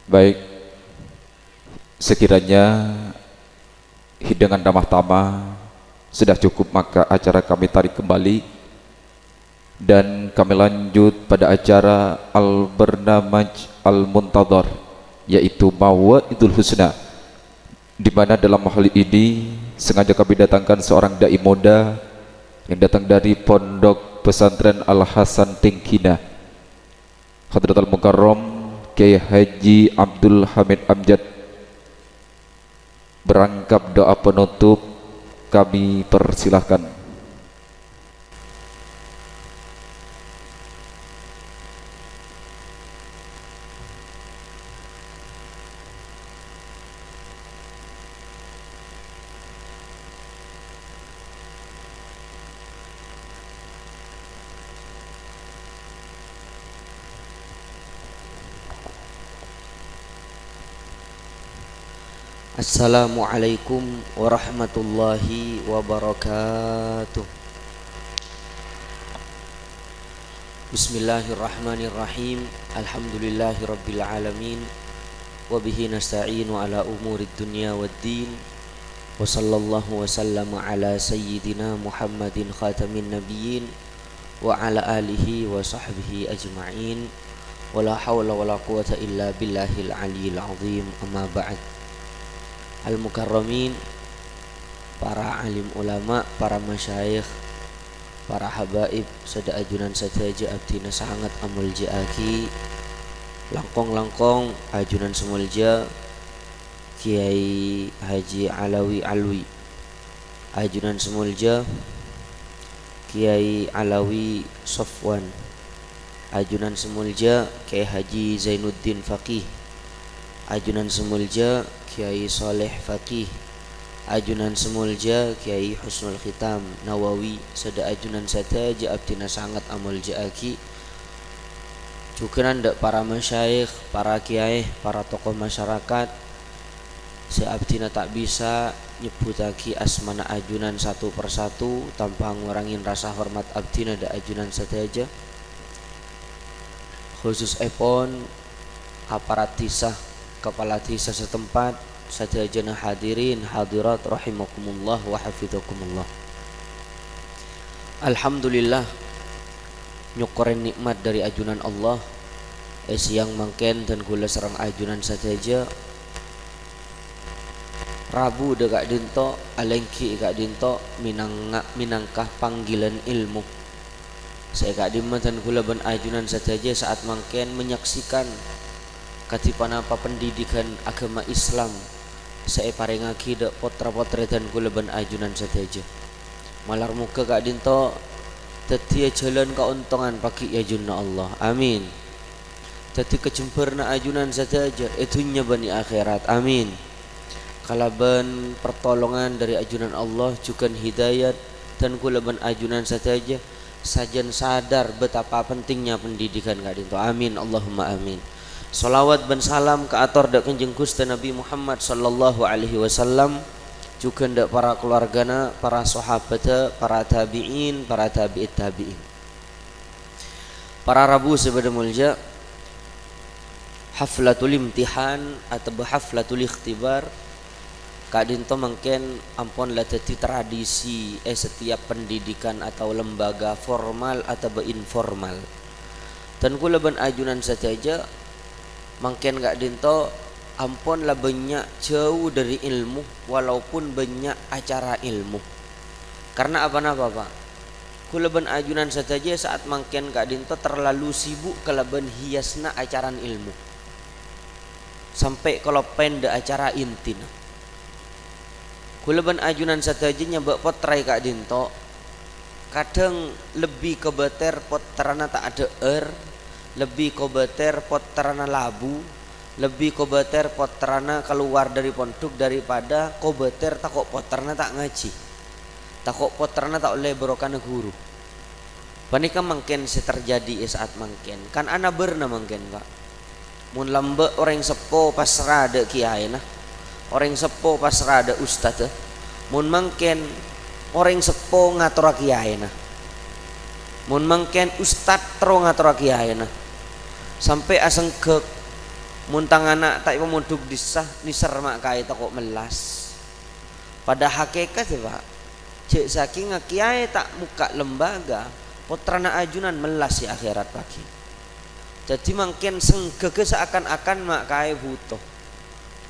Baik, sekiranya hidangan ramah tamah sudah cukup, maka acara kami tarik kembali dan kami lanjut pada acara Al-Barnamaj Al-Muntadhar, yaitu Mawaidul Husna, di mana dalam hal ini sengaja kami datangkan seorang dai muda yang datang dari Pondok Pesantren Al-Hasan Tingkina, Hadratul Mukarram Kiai Haji Abdul Hamid Amjad. Berangkap doa penutup kami persilahkan. Assalamualaikum warahmatullahi wabarakatuh. Bismillahirrahmanirrahim. Alhamdulillahi rabbil alamin. Wabihi nasta'inu ala umurid dunya waddin. Wa sallallahu wa sallama ala sayyidina Muhammadin khatamin nabiyyin wa ala alihi wa sahbihi ajma'in. Wa la hawla wa la quwata illa billahil aliyil azim. Amma ba'd. Al-Mukarramin, para alim ulama, para masyayikh, para habaib, sada ajunan sadaja abdina sangat amulja aki, langkong-langkong ajunan semulja Kiai Haji Alawi Alwi, ajunan semulja Kiai Alawi Sofwan, ajunan semulja Kiai Haji Zainuddin Faqih, ajunan semulja Kiai Saleh Faqih, ajunan semulja Kiai Husnul Khitam Nawawi, sada ajunan sadaja abdina sangat amulja aki, cukuran dak para masyayikh, para kiai, para tokoh masyarakat, seabdina tak bisa nyebutaki asmana ajunan satu persatu tanpa ngurangin rasa hormat abdina dak ajunan sadaja, khusus epon aparat tisah, kepala desa setempat, sadajana hadirin hadirat rahimakumullah wa hafidhakumullah. Alhamdulillah, nyukurin nikmat dari ajunan Allah siang mangken dan gula serang ajunan sadaja Rabu degak dinto alengki gak dinto minangkah panggilan ilmu. Saya gak dimah dan gula ben ajunan sadaja saat mangken menyaksikan katipan apa pendidikan agama Islam saya parengaki dak potra-potretan kula ben ajunan sadaja. Malar muka gak dinto tetia jalan keuntungan paki ajunna Allah. Amin. Teti kecemperna ajunan sadaja itunya bani akhirat. Amin. Kalaban pertolongan dari ajunan Allah juga hidayat dan kula ben ajunan sadaja sajan sadar betapa pentingnya pendidikan gak dinto. Amin. Allahumma amin. Salawat dan salam ke ator dak Kanjeng Gusti Nabi Muhammad sallallahu alaihi wasallam, juga ndak para keluargana, para sahabat, para tabi'in, para tabi'it tabi'in. Para Rabu sebeda mulja, haflatul imtihan atau haflatul ikhtibar kadinto mangken ampun lateti tradisi setiap pendidikan atau lembaga formal atau informal. Dan kula ban ajunan saja mangken gak dinto ampun lah banyak jauh dari ilmu walaupun banyak acara ilmu. Karena apa-apa Pak, kulaban ajunan saja saat mangken gak dinto terlalu sibuk kalaban hiasna acaran ilmu sampai kalau pendek acara intina. Kulaban ajunan saja nyabak potrai gak dinto kadang lebih kebeter potrana tak ada lebih kobeter potrana labu, lebih kobeter potrana keluar dari pondok daripada kobeter takok potrana tak ngaji, takok potrana tak oleh berokana guru. Panika mangken terjadi saat mangken kan ana berna mangken Pak. Mun lambe orang sepo pas rada kiai nah, orang sepo pas rada ustad. Mun mangken orang sepo ngatur kiai nah, mun mangken ustad tro ngatur kiai nah. Sampai aseng ke muntang anak tak pemuduk disah nisar mak kai kok melas. Pada hakikat ya Pak, cek saking kiai tak muka lembaga putrana ajunan melas ya akhirat pagi. Jadi makin senggege seakan-akan mak kai butuh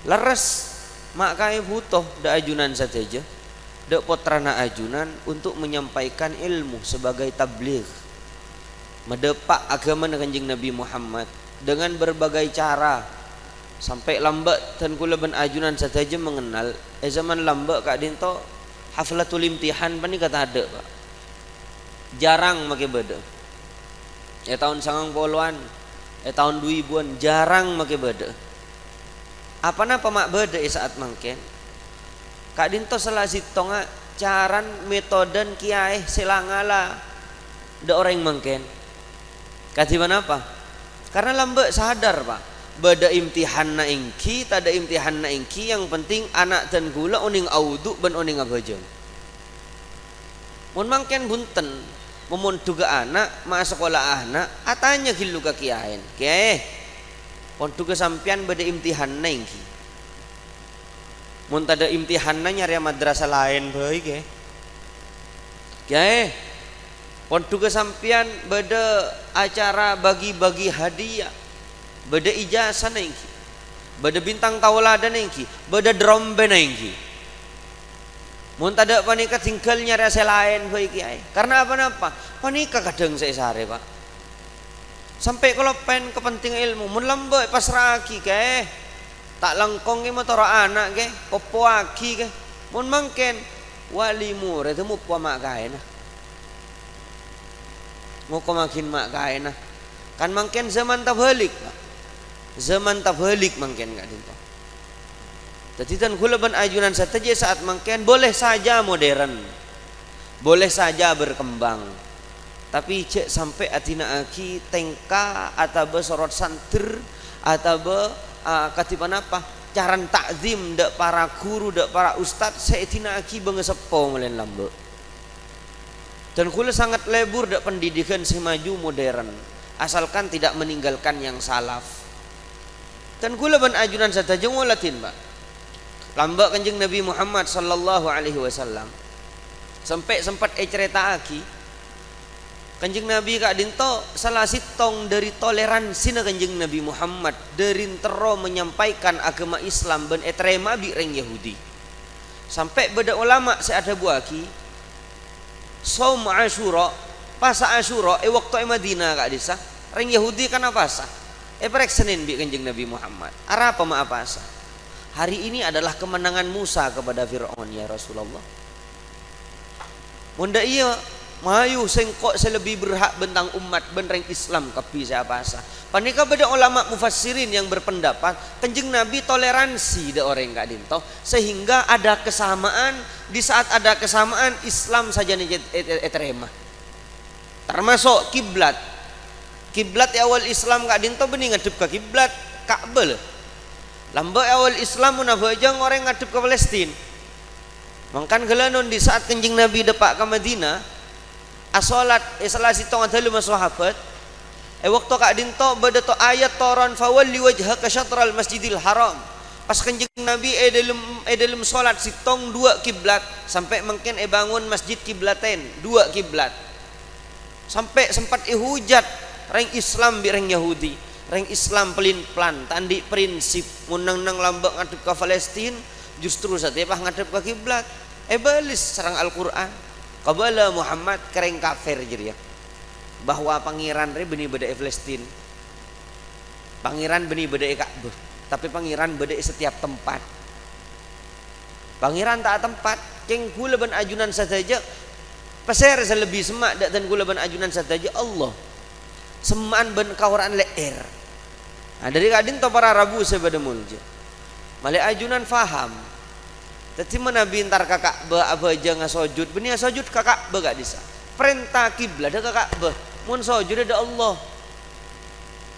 leres, mak kai butuh da ajunan saja da putrana ajunan untuk menyampaikan ilmu sebagai tabligh medepak agama Kanjeng Nabi Muhammad dengan berbagai cara sampai lambat dan kula ben ajunan saja mengenal zaman lambat kak dinto haflatul imtihan pani kata ada Pak, jarang make beda tahun 90-an tahun 2000-an jarang make beda apa napa mak beda saat mangken kak dinto salah sitonga caran metoden kiai selangala da orang mangken katiban apa karena lambat sadar Pak beda imtihan na ingki tada imtihan na ingki yang penting anak dan gula oning audu ben oning abajeng mun mangken bunten memun duga anak ma sekolah anak atanya gilu ka kiaen kiai pon duga sampean beda imtihan na ingki mun tada imtihan na nyari madrasah lain bae kiai pon duga sampean beda acara bagi-bagi hadiah beda ijazah nengki, beda bintang tauladan nengki, beda drum band nengki. Mun tada panika tinggal nyari ase lain bae kiai. Karena apa-apa? Panika kadang saya sare, Pak. Sampai kalau pen kepentingan ilmu, mun lambe pas raki kiai. Tak langkong ge motor anak ge, popo aki ge. Mun mangken wali murid mu po mak kae nah. Mau makin mak kae nah. Kan mangken zaman tabalik, Pak. Zaman tabalik mangken gak dinto. Jadi dan kula ban ajunan saja saat mangken boleh saja modern, boleh saja berkembang. Tapi cek sampai atina aki tengka atau sorot santer atau katiban apa caran takzim dak para guru dak para ustad saya tina aki bengesepo ngelen lambe. Dan kula sangat lebur dak pendidikan semaju modern asalkan tidak meninggalkan yang salaf. Dan kula ban ajunan saja ngolatin Pak lambak Kanjeng Nabi Muhammad sallallahu alaihi wasallam sampai sempat cerita aki Kanjeng Nabi kak dinto salah sitong dari toleransi na Kanjeng Nabi Muhammad dari tero menyampaikan agama Islam ben etrema bi reng Yahudi sampai beda ulama saya ada buaki saum Asyura pas Asyura waktu Madinah kak desa reng Yahudi kan apa sah perek Senin bi Kanjeng Nabi Muhammad. Ara apa ma apa asa? Hari ini adalah kemenangan Musa kepada Fir'aun ya Rasulullah. Munda iya mayu sengkok selebih berhak bentang umat benreng Islam kapi siapa asa. Panika beda ulama mufassirin yang berpendapat Kanjeng Nabi toleransi de orang gak dinto sehingga ada kesamaan di saat ada kesamaan Islam saja nih terima. Termasuk kiblat. Kiblat awal Islam kak dinto bening ngadep ke kiblat Ka'bah. Lambat awal Islam munafajang orang ngadep ke Palestina. Mangkan gelanon di saat Kanjeng Nabi depak ke Madinah, asolat salah sitong adalu sahabat. Waktu kak dinto beda to ayat toron fawalli wajhaka syatral Masjidil Haram. Pas Kanjeng Nabi dalam salat sitong dua kiblat sampai mungkin bangun masjid kiblaten dua kiblat. Sampai sempat hujat reng Islam bi reng Yahudi reng Islam pelin pelan tandi prinsip munang nang lambak ngadep ke Palestina justru setiap ngadep ke kiblat balis serang Al-Quran qabala Muhammad kereng kafir jadi ya bahwa pangeran re benih beda Palestina pangeran benih beda Ka'bah tapi pangeran beda setiap tempat pangeran tak tempat ceng kula ban ajunan saja peser selebih semak dan kula ban ajunan saja Allah semaan ben kawaran leer. Nah dari kadin to para rabu sebada mulja. Male ajunan faham. Tadi mana bintar kakak ba apa aja ngasojud benia sojud kakak ba gak bisa. Perintah kiblat ada kakak ba. Mun sojud ada Allah.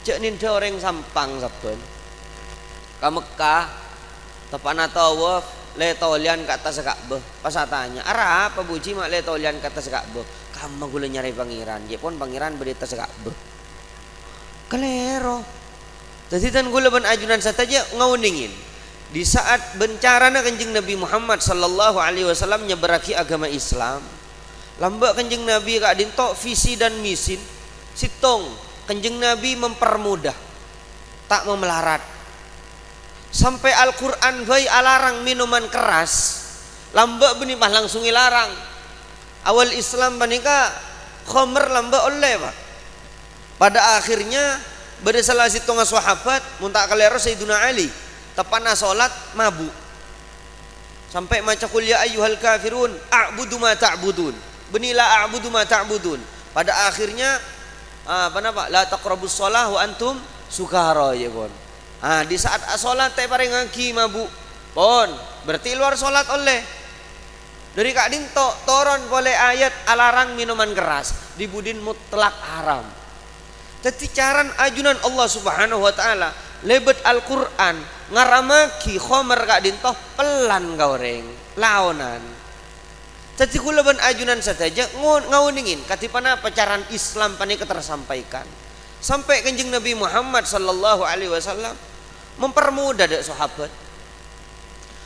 Cek ninda orang sampang sabun. Ka Mekah tepana tawaf le tolian ke atas Ka'bah. Pas tanya, "Ara apa buji mak le tolian ke atas Ka'bah?" Kamu gula nyari pangeran. Dia pun pangeran beri atas Ka'bah. Kelero Jadi tan gula ban ajunan sataja ngauningin di saat bencarana Kanjeng Nabi Muhammad sallallahu alaihi wasallam nyebaraki agama Islam. Lamba Kanjeng Nabi kak dinto visi dan misi sitong Kanjeng Nabi mempermudah, tak memelarat. Sampai Al-Quran bayi alarang minuman keras, lamba benimah langsung ilarang. Awal Islam banika khomer lamba oleh pak. Pada akhirnya pada salah situ sahabat muntak kalero Sayyiduna Ali tepana solat mabuk. Sampai maca qul ya ayyuhal kafirun a'budu ma ta'budun. Benilah a'budu ma ta'budun. Pada akhirnya apa napa? La taqrabus shalah wa antum sukara ya pon. Di saat sholat teh pareng ngaki mabuk pon berarti luar sholat oleh dari kak dinto toron boleh ayat alarang minuman keras dibudin mutlak haram. Jadi caran ajunan Allah subhanahu wa ta'ala lebet Al-Quran ngaramaki khomer kak dinto pelan gaureng laonan. Jadi kulaban ajunan saja ngauningin katipana pacaran Islam panika tersampaikan sampai Kanjeng Nabi Muhammad sallallahu alaihi wasallam mempermudah dek sahabat.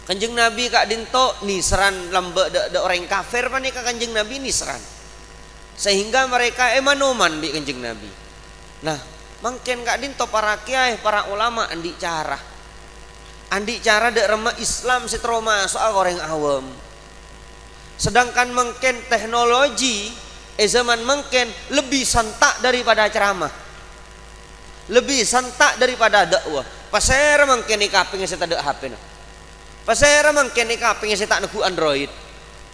Kanjeng Nabi kak dinto nisran lambe dek orang kafir panika Kanjeng Nabi nisran sehingga mereka emanoman bi Kanjeng Nabi. Nah mungkin kak dinto para kiai para ulama andi cara dek remah Islam setroma soal orang awam. Sedangkan mungkin teknologi zaman mungkin lebih santak daripada ceramah, lebih santak daripada dakwah. Pasera mungkin ikaping saya tak ada HP na. Pasera mungkin ikaping saya tak nagu Android.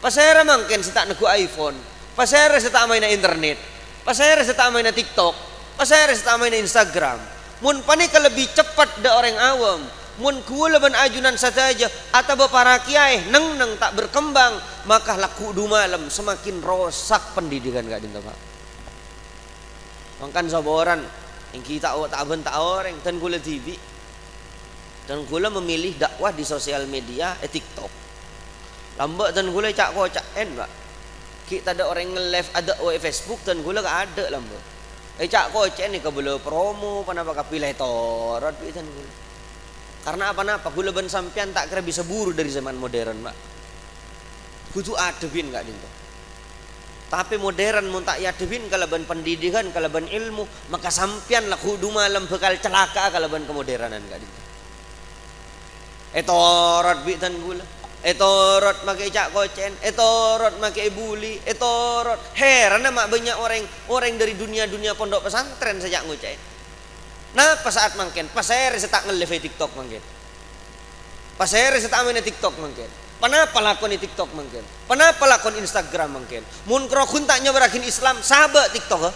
Pasera mungkin saya tak nagu iPhone. Pasera saya tak main internet. Pasera saya tak main TikTok. Pasera saya tak main Instagram. Mun panika lebih cepat da orang awam. Mun kula ban ajunan saja atau para kiai neng tak berkembang, maka laku du malam semakin rosak pendidikan gak dinta pak. Mangkan saboran yang kita tak bentak orang dan kula TV dan kula memilih dakwah di sosial media TikTok. Lambat dan kula cak kocak pak. Kita ada orang nge-live ada Facebook dan kula gak ada lambat. Cak kocak ni kabelo promo panapa kapilih torot pisan kula. Karena apa-apa gula ban sampean tak kira bisa buru dari zaman modern pak. Kudu adebin gak dinto. Tapi modern mun tak adebin kalaban pendidikan kalaban ilmu maka sampean lah kudu malam bekal celaka kalaban kemoderanan gak dinto. Etorot bitan gula. Etorot make cak kocen, etorot make buli, etorot. Heran mak banyak orang dari dunia pondok pesantren sejak ngucai. Nah pas saat mungkin pasere setak nge-live TikTok mungkin. Pasere setak main TikTok mungkin. Kenapa lakon di TikTok mungkin? Kenapa lakon Instagram mungkin? Mun krokun tak nyebarakin Islam sahabat TikTok.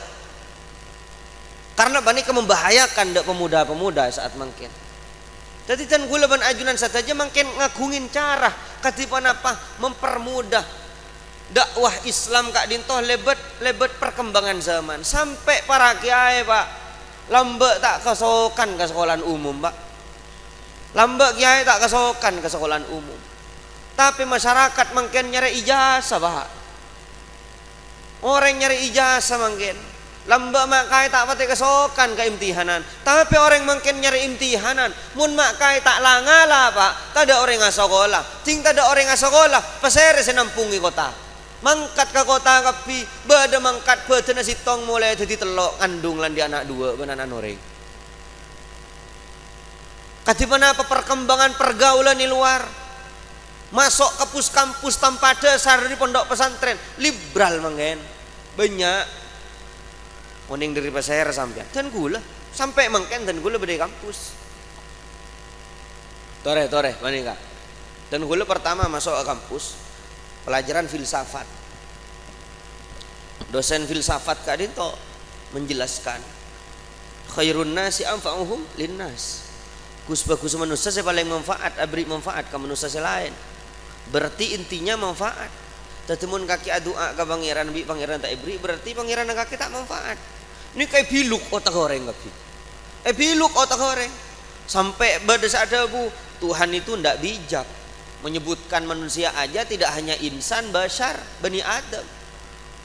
Karena banyak membahayakan dek pemuda-pemuda saat mungkin. Jadi dan gula ban ajunan saja mungkin ngagungin cara katipan apa mempermudah dakwah Islam kak dintoh lebet perkembangan zaman sampai para kiai pak lambat tak kesokan ke sekolahan umum pak. Lambat kiai tak kesokan ke sekolahan umum. Tapi masyarakat mungkin nyari ijazah pak. Orang nyari ijazah mungkin. Lambat mak kai tak pati kesokan ke imtihanan. Tapi orang mungkin nyari imtihanan. Mun mak kai tak langala pak. Tak ada orang ngasokolah. Ting tak ada orang ngasokolah. Pasere senampungi kota. Mangkat ke kota kapi bada mangkat bada nasi tong mulai jadi telok kandung lan di anak dua benanan orang. Katipana apa perkembangan pergaulan di luar masuk kampus tanpa dasar di pondok pesantren liberal manggen banyak moning dari pasar sampai dan gula sampai mangken dan gula beda kampus tore manika dan gula pertama masuk ke kampus pelajaran filsafat. Dosen filsafat kak dinto menjelaskan khairun nasi anfa'uhum linnas. Bagus manusia saya paling manfaat, abri manfaat ke manusia lain. Berarti intinya manfaat. Tetamun kaki doa ke pangeran bi pangeran tak ibri berarti pangeran kaki tak manfaat. Ini kayak biluk otak goreng kaki. Biluk otak goreng. Sampai pada saat bu Tuhan itu ndak bijak. Menyebutkan manusia aja tidak hanya insan, bashar, bani Adam.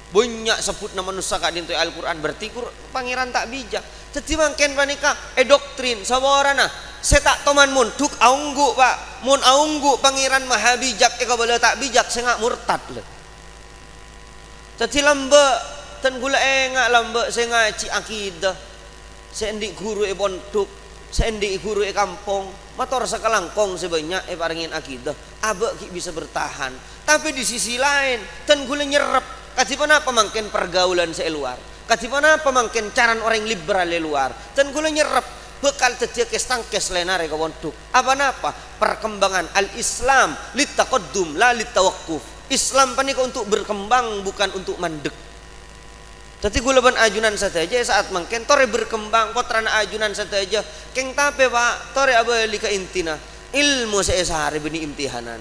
Banyak sebut nama manusia kak dintu Al-Quran berarti pangeran tak bijak. Tadi mangken panika doktrin saborana setak toman munduk aunggu pak mun aunggu pangeran maha bijak kabala tak bijak saya ngak murtad le. Tadi lambe tan gula ngak lambe saya ngaji akidah saya ndik guru pondok saya ndik guru kampung motor sekalangkong sebanyak parengin akidah abek ki bisa bertahan. Tapi di sisi lain tan gula nyerep katipan apa mangken pergaulan saya luar katipan apa mangken caran orang liberal luar tan gula nyerep bekal tetia kestangkes lenare kawontuk apa perkembangan al-Islam litaqaddum la litawakuf. Islam panika untuk berkembang bukan untuk mandek. Tadi gula ban ajunan saja saat mangken tore berkembang potrana ajunan saja keng tape pak tore abali ka intina ilmu saya sehari beni imtihanan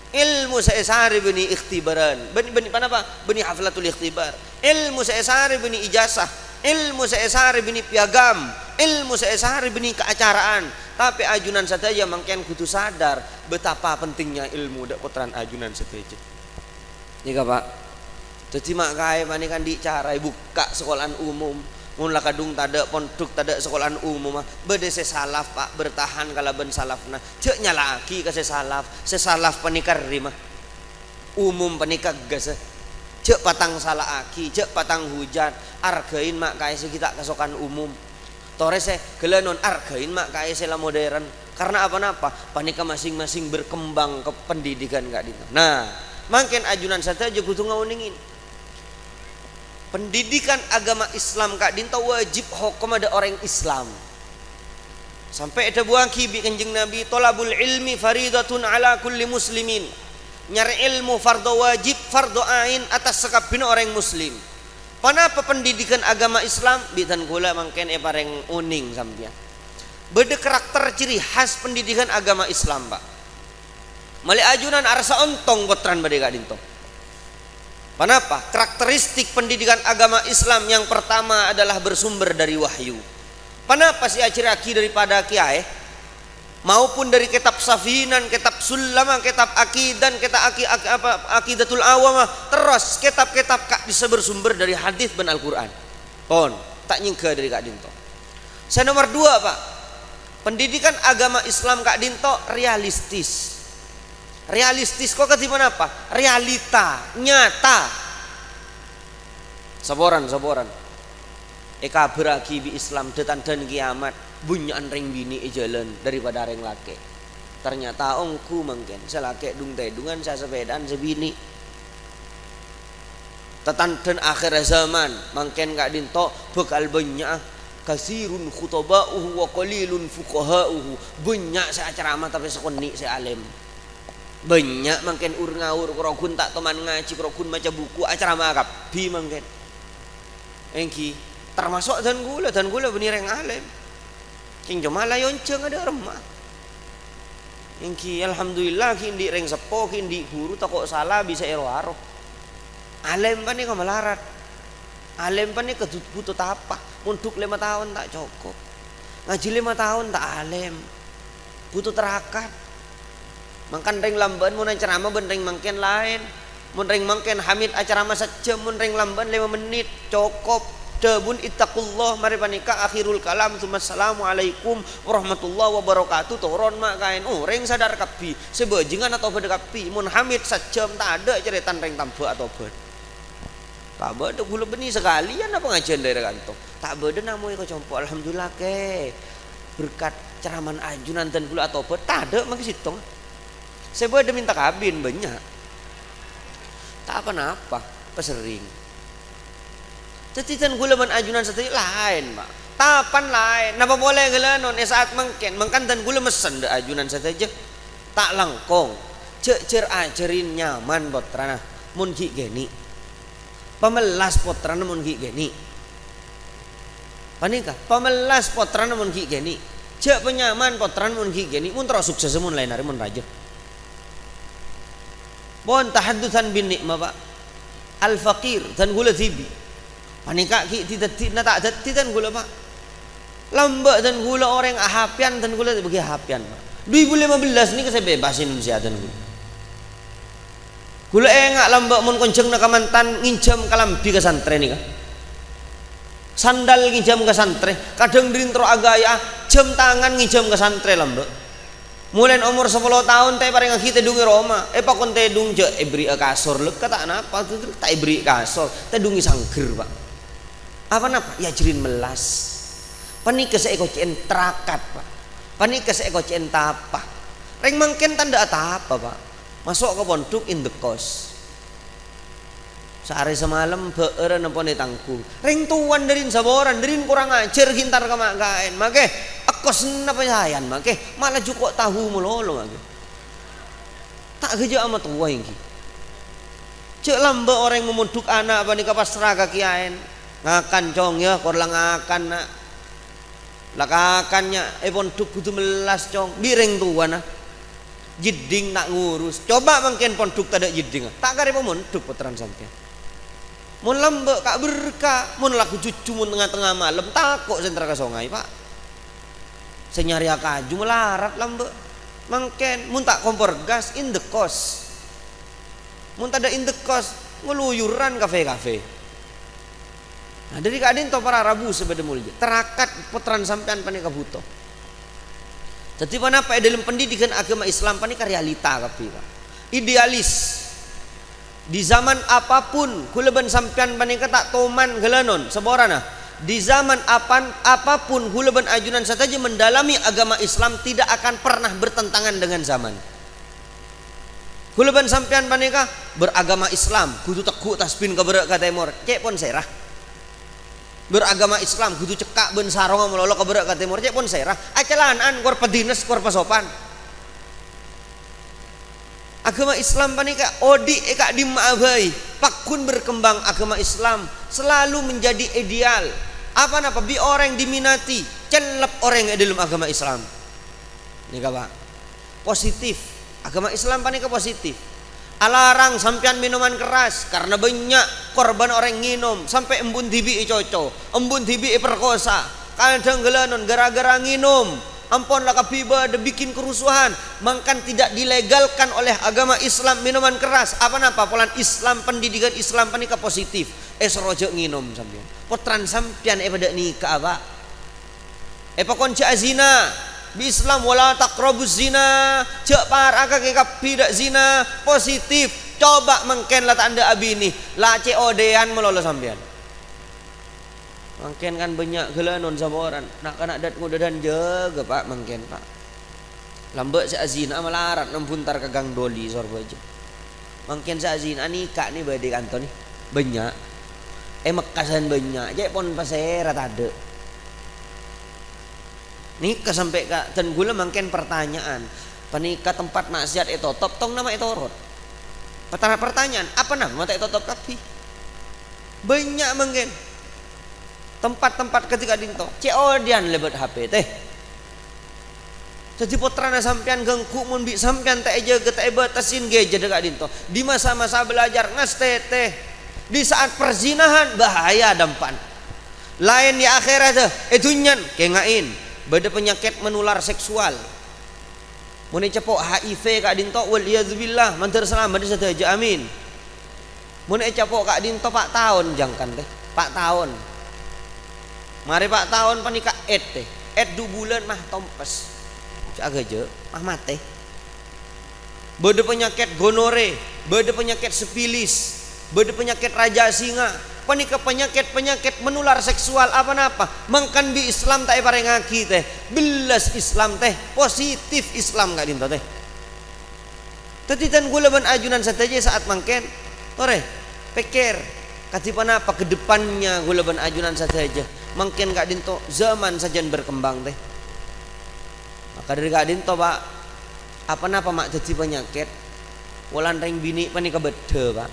ilmu saya sehari beni ikhtibaran beni panapa beni haflatul ikhtibar ilmu saya sehari beni ijazah ilmu saya sehari beni piagam ilmu saya sehari beni keacaraan. Tapi ajunan saja mangken kudu sadar betapa pentingnya ilmu dak potran ajunan saja nika pak. Jadi mak kaya mani kan dicarai buka sekolahan umum mun lah kadung tada pondok tada sekolahan umum mah bede sesalaf pak bertahan kala ben salafna cek nyalaki ka sesalaf panikar mah umum panikar gas cek patang salah aki cek patang hujan argain mak kaya kita kasokan umum tore se gelenon argain mak kaya sela modern karena apa panika masing-masing berkembang ke pendidikan gak dito. Nah mungkin ajunan saja kudu ngauningin pendidikan agama Islam kak dinta wajib hukum ada orang Islam sampai ada buang kibi kanjeng Nabi tolabul ilmi faridatun ala kulli muslimin nyari ilmu fardu wajib fardu ain atas sekabina orang muslim. Panapa pendidikan agama Islam bitan gula mangken pareng uning sampean beda karakter ciri khas pendidikan agama Islam pak mali ajunan arsa ontong potran bade kak dinto. Kenapa? Karakteristik pendidikan agama Islam yang pertama adalah bersumber dari wahyu. Kenapa sih aciraki daripada kiai maupun dari kitab Safinan, kitab Sulama, kitab Akidan, kitab Akidatul Awamah, terus kitab-kitab kak bisa bersumber dari hadis dan Al-Qur'an. Pon, tak nyingka dari kak Dinto. Saya nomor 2, Pak. Pendidikan agama Islam kak Dinto realistis. Realistis kok ketipan apa? Realita, nyata. Saboran. Eka beraki bi Islam detan dan kiamat bunyaan ring bini jalan daripada ring laki. Ternyata ongku mungkin selake dung tedungan saya sepedaan sebini. Tetan dan akhir zaman mungkin kak Dinto bekal banyak kasirun khutoba'uhu wa qalilun fuqaha'uhu. Banyak saya ceramah tapi sekoni saya alim. Banyak mungkin ngawur kerokun tak teman ngaji kerokun baca buku acara makap bi mungkin engki termasuk dan gula benih reng alim king cuma layon ceng ada remah engki alhamdulillah kini reng sepo kini guru tak kok salah bisa ero alim pani kamalarat alim pani kebutuh apa untuk 5 tahun tak cukup ngaji 5 tahun tak alim butuh terakat. Mangkan ring lamban mun ceramah ben ring mangken lain. Mun ring mangken hamid acara masa jam mun ring lamban 5 menit cukup. Debun ittaqullah mari panika akhirul kalam assalamualaikum warahmatullahi wabarakatuh turun mak kain ring sadar kapi sebajingan atau beda kapi mun hamid sajam tak ada ceritan ring tambah atau bed. Tak beda gula benih sekalian apa ngajian dari kantor. Tak beda namu kau compo alhamdulillah ke berkat ceraman ajunan dan gula atau bed tak ada mak situng. Saya boleh minta kabin banyak. Tak apa-apa, pesering. Tetitan gula man ajunan satu lain, Pak. Tapan lain. Napa boleh gelanon saat mangkan dan gula mesen de ajunan saja. Tak langkong. Cer ajarin nyaman potrana mun ki geni. Pamelas potrana mun ki geni. Panika, pamelas potrana mun ki geni. Cek penyaman potrana mun ki geni mun terus sukses mun lain hari mun raja. Bon tahaddusan bin nikmah Pak al-faqir dan gula tibi panika ki tidak tak dan gula Pak lambak dan gula orang ahapian dan gula bagi ahapian Pak 2015 ni saya bebasin Indonesia dan gula engak lambak mun kenceng nak mantan ngincam kalambi ke santren ni kan Sandal ngijam ke santre, kadang dirintro agaya jam tangan ngijam ke santre lambe. Mulai umur 10 tahun teh bareng kita dungi Roma, pakon teh dung je beri kasur lek kata napa tak beri kasur, teh dungi sangger Pak. Apa napa? Ya jirin melas. Panik saya kocen terakat Pak. Panik saya kocen tapa. Reng mangken tanda apa Pak? Masuk ke pondok in the coast. Sehari semalam beere nempone tangku. Ring tuan derin saboran, derin kurang ajar gintar kamakain. Make aku senapa sayan, make malah cukup tahu melolo make. Tak kerja amat tua ini. Cek lambe orang memuduk anak apa nika pasrah kakiain. Ngakan cong ya, korlang ngakan nak. Lakakannya pondok kudu melas cong. Bireng tuan nah. Jeding nak ngurus. Coba mangken pondok tak ada jeding. Tak kare pemondok putaran sampean. Mun lambe kak berkah, mun laku cucu mun tengah-tengah malam takut sentra ke sungai Pak. Senyari kaju melarat lambe. Mangken mun tak kompor gas in the cost. Mun tak ada in the cost ngeluyuran kafe-kafe. Nah dari kadin to para rabu sebeda mulja. Terakat putran sampean panika buto. Jadi panapa dalam pendidikan agama Islam panika realita kapi Pak. Idealis. Di zaman apapun kuleban sampean panika tak toman gelanon seborana. Di zaman apapun kuleban ajunan saja mendalami agama Islam tidak akan pernah bertentangan dengan zaman. Kuleban sampean panika beragama Islam kudu teku tasbin ke berak ka timur cek pon serah. Beragama Islam kudu cekak ben sarong melolo ke berak ka timur cek pon serah. Acalanaan kor pedines kor pasopan. Agama Islam panika odi eka dimaabai pakun berkembang agama Islam selalu menjadi ideal apa napa bi orang diminati celep orang yang dalam agama Islam ini Pak positif agama Islam panika positif alarang sampean minuman keras karena banyak korban orang nginum sampai embun tibi coco embun tibi perkosa kadang gelanon gara-gara nginum ampun lah kapiba ada bikin kerusuhan mangkan tidak dilegalkan oleh agama Islam minuman keras apa napa polan Islam pendidikan Islam panika positif rojo nginum sampean potran sampean pada nikah apa pakon cak zina di Islam wala taqrabuz zina cak paraka ke kapidak zina positif coba mangken lah tanda abini lah odean melolo sampean mungkin kan banyak gelanon saboran nak kanak dat ngudadan jaga Pak mungkin Pak lambek si azina melarat nempuntar ke gang doli sorbo aja mungkin si azina nikah nih badai kantor nih banyak mekasan banyak jadi pon pasera ada nikah sampai kak dan gula mungkin pertanyaan penikah tempat maksiat itu top tong nama itu rot pertanyaan apa nama tak itu top kapi banyak mungkin tempat-tempat ketika dinto ceodian lebet HP teh jadi putrana sampean gengku mun bi sampean teh jaga teh batasin geje dekat dinto di masa-masa belajar ngas teh di saat perzinahan bahaya dampan lain di akhirat teh etunyan kengain beda penyakit menular seksual mun cepok HIV kak dinto wal iyadzubillah mantar selamat saja amin mun cepok kak dinto pak tahun jangkan teh pak tahun mari Pak tahun panika teh 2 bulan mah tompes jaga je mah mate beda penyakit gonore beda penyakit sipilis beda penyakit raja singa panika penyakit menular seksual apa napa mangkan di Islam tak parengaki teh belas Islam teh positif Islam gak dinto teh tetitan gula ban ajunan saja saat mangken ore pikir katipan apa kedepannya gula ban ajunan saja mungkin gak dinto zaman saja berkembang teh maka dari gak dinto Pak apa napa mak jadi penyakit walan ring bini panika beda Pak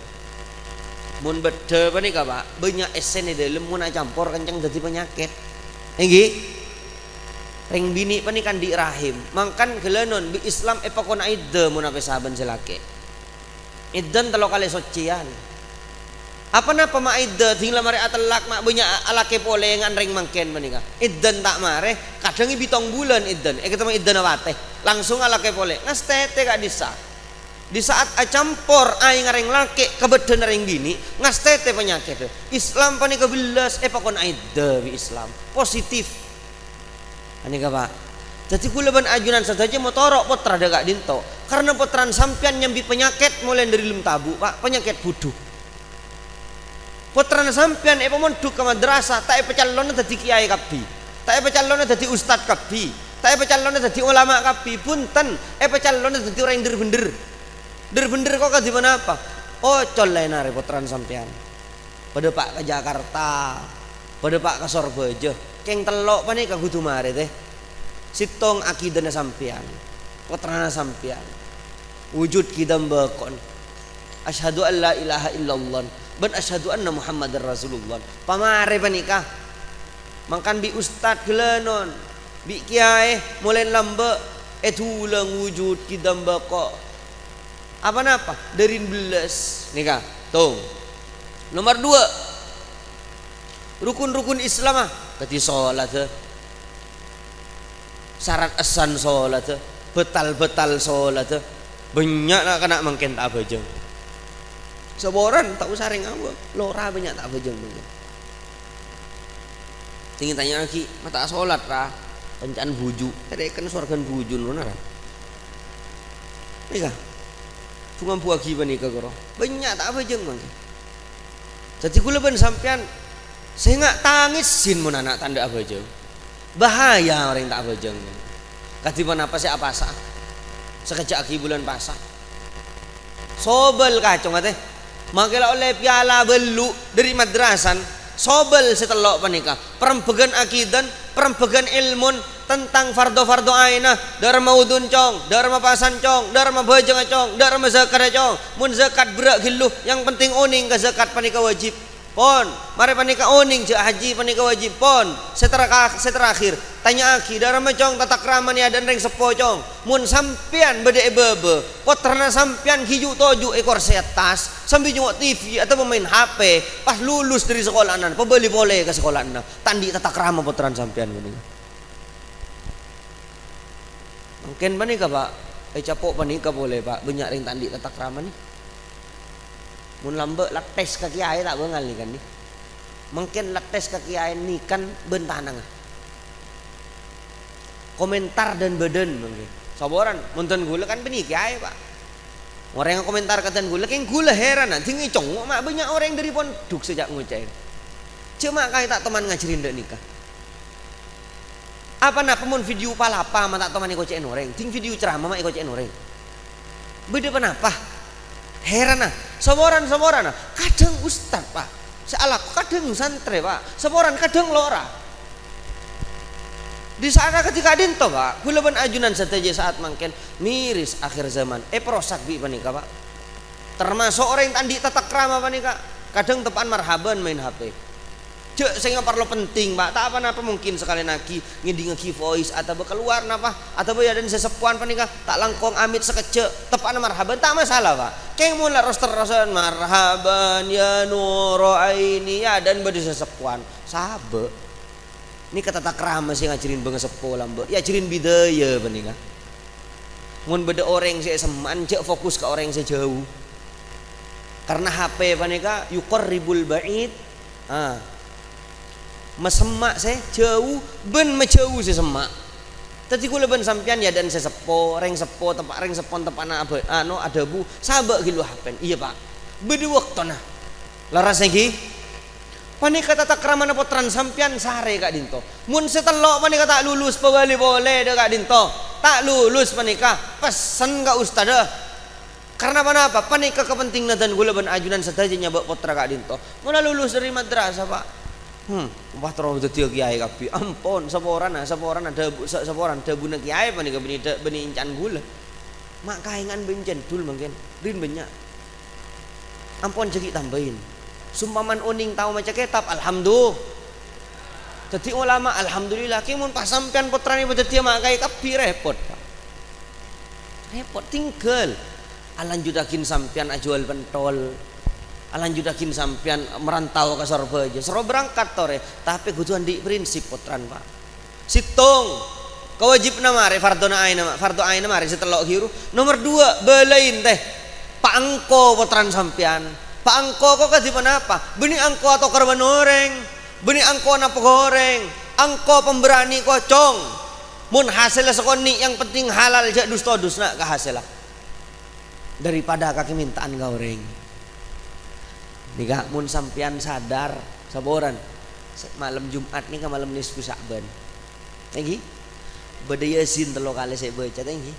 mun beda panika Pak banyak esen di dalam mun campur kencang jadi penyakit enggi ring bini panika di rahim mangkan gelanon di Islam pakon iddah mun ape saben selake iddan telo kali socian apa napa mak iddah tinggal mari atelak mak banyak alake pole ngan ring mangken menika iddan tak mare kadang 7 bulan iddan kita mah iddan awate langsung alake pole ngas tete gak disa Di saat campur ai ngareng laki kebedan ngareng bini ngastete penyakit Islam pani kebelas pakon aida bi Islam positif ani ka Pak. Jadi kula ban ajunan saja motorok potra dagak dinto karena potran sampean nyambi penyakit mulai dari lem tabu Pak, penyakit buduh. Potran sampean pemonduk ke madrasah tak calonnya dadi kiai kabeh, tak calonnya dadi ustad kabeh, tak calonnya dadi ulama kabeh, punten calonnya dadi orang bener. Bener kok di mana apa? Oh colena repotran sampean. Pada Pak ke Jakarta, pada Pak ke Surabaya, keng telok pane ka kudu mare teh. Sitong akidana sampean, potrana sampean. Wujud kidam bakon. Asyhadu an la ilaha illallah ban asyhadu anna Muhammadar Rasulullah. Pamare panika. Mangkan bi ustad gelenon, bi kiai mulai lambe tulang wujud kidam bakon. Apa derin belas nikah tung nomor 2 rukun-rukun Islam kati sholat syarat asan sholat betal sholat banyak nak kena mungkin tak bajeng seboran tak usah ring apa lora banyak tak bajeng tinggi tanya lagi mata sholat ra pencaan buju kan surgan buju nona nikah cuma buagi panika karo banyak tak apa jeng mangke jadi kula ben sampean saya nggak tangisin mun anak tanda apa jeng bahaya orang tak apa jeng katiban apa sih apa sah sekejap aki bulan pasah sobel kacung teh makela oleh piala belu dari madrasan sobel setelok panika perempegan akidan perempegan ilmun tentang fardo aina dharma udun cong dharma pasan cong dharma bajang cong dharma zakat cong mun zakat berak giluh yang penting oning ke zakat panika wajib pon mari panika oning je haji panika wajib pon seterakhir tanya aki dharma cong tata krama ni ada reng sepo cong mun sampean bede bebe potrana sampean hiju toju ekor setas sambil nyok TV atau main HP pas lulus dari sekolah anak pebeli boleh ke sekolah anak tandi tata krama potran sampean panika mungkin panika Pak capok panika boleh Pak banyak ring tandi tata krama nih mun lambe lates ka kiai tak bengal nih kan nih mungkin lates ka kiai nih kan bentanang komentar dan badan mungkin saboran munten gula kan benih kiai Pak orang yang komentar katan gula keng gula heran nanti ngicong mak banyak orang dari pondok sejak ngucain cuma kai tak teman ngajarin dek nikah apa nak pemun video palapa mata teman iko cek orang ting video ceramah mak iko cek orang beda kenapa heran saboran kadang ustad Pak salah kadang santri Pak saboran kadang lora di sana ketika dinto Pak kula ban ajunan saja saat mangken miris akhir zaman prosak bi panika Pak termasuk orang yang tandi tata krama panika kadang tepan marhaban main HP cek saya nggak perlu penting Pak tak apa mungkin sekali lagi ngiding voice atau keluar napa atau ya dan sesepuan panika tak langkong amit sekecek tepan marhaban tak masalah Pak kayak mulai roster-rosteran marhaban ya nuro aini ya dan bade sesepuan sabe ini kata tak krama sih ngajarin banget sepo lambe ya ajarin bidaya panika mun beda orang saya seman cek fokus ke orang saya jauh karena HP panika yuqarribul ba'id mesemak saya jauh ben menjauh saya semak tadi kula ben sampean ya dan saya sepo reng sepo tempat reng sepon tempat ada bu sabak gilu hapen iya Pak beda waktu nah laras lagi panika tata kramana potran sampean sare kak dinto mun setelok panika tak lulus pebali boleh deh kak dinto tak lulus panika pesen kak ustad karena apa panika kepentingan dan gula ben ajunan saja nyabak potra kak dinto mula lulus dari madrasah Pak wah terus dadi kiai kabeh ampun saporan ada buna kiai panika beni incan gula mak kaingan bencen dul mungkin rin banyak ampun jadi tambahin sumpaman oning tahu maca kitab alhamdulillah jadi ulama alhamdulillah ki mun pas sampean putrane dadi mak kiai kabeh repot tinggal alanjudakin sampean ajual pentol alanjudakin sampean merantau ke Surabaya sero berangkat tore tapi kuduan di prinsip potran Pak situng kewajibna mari fardu ain mari setelok hiru. Nomor 2 belain teh pak angko potran sampean. Pak angko kok kadi apa? Beni angko atau korban oreng, beni angko napa goreng, angko pemberani kocong. Mun hasil sekoni yang penting halal jak dusta dusna ka hasil daripada kaki mintaan goreng. Nika mun sampean sadar saboran malam Jumat nih ke malam nisfu Sya'ban. Tenggi bade Yasin 3 kali saya baca tenggi.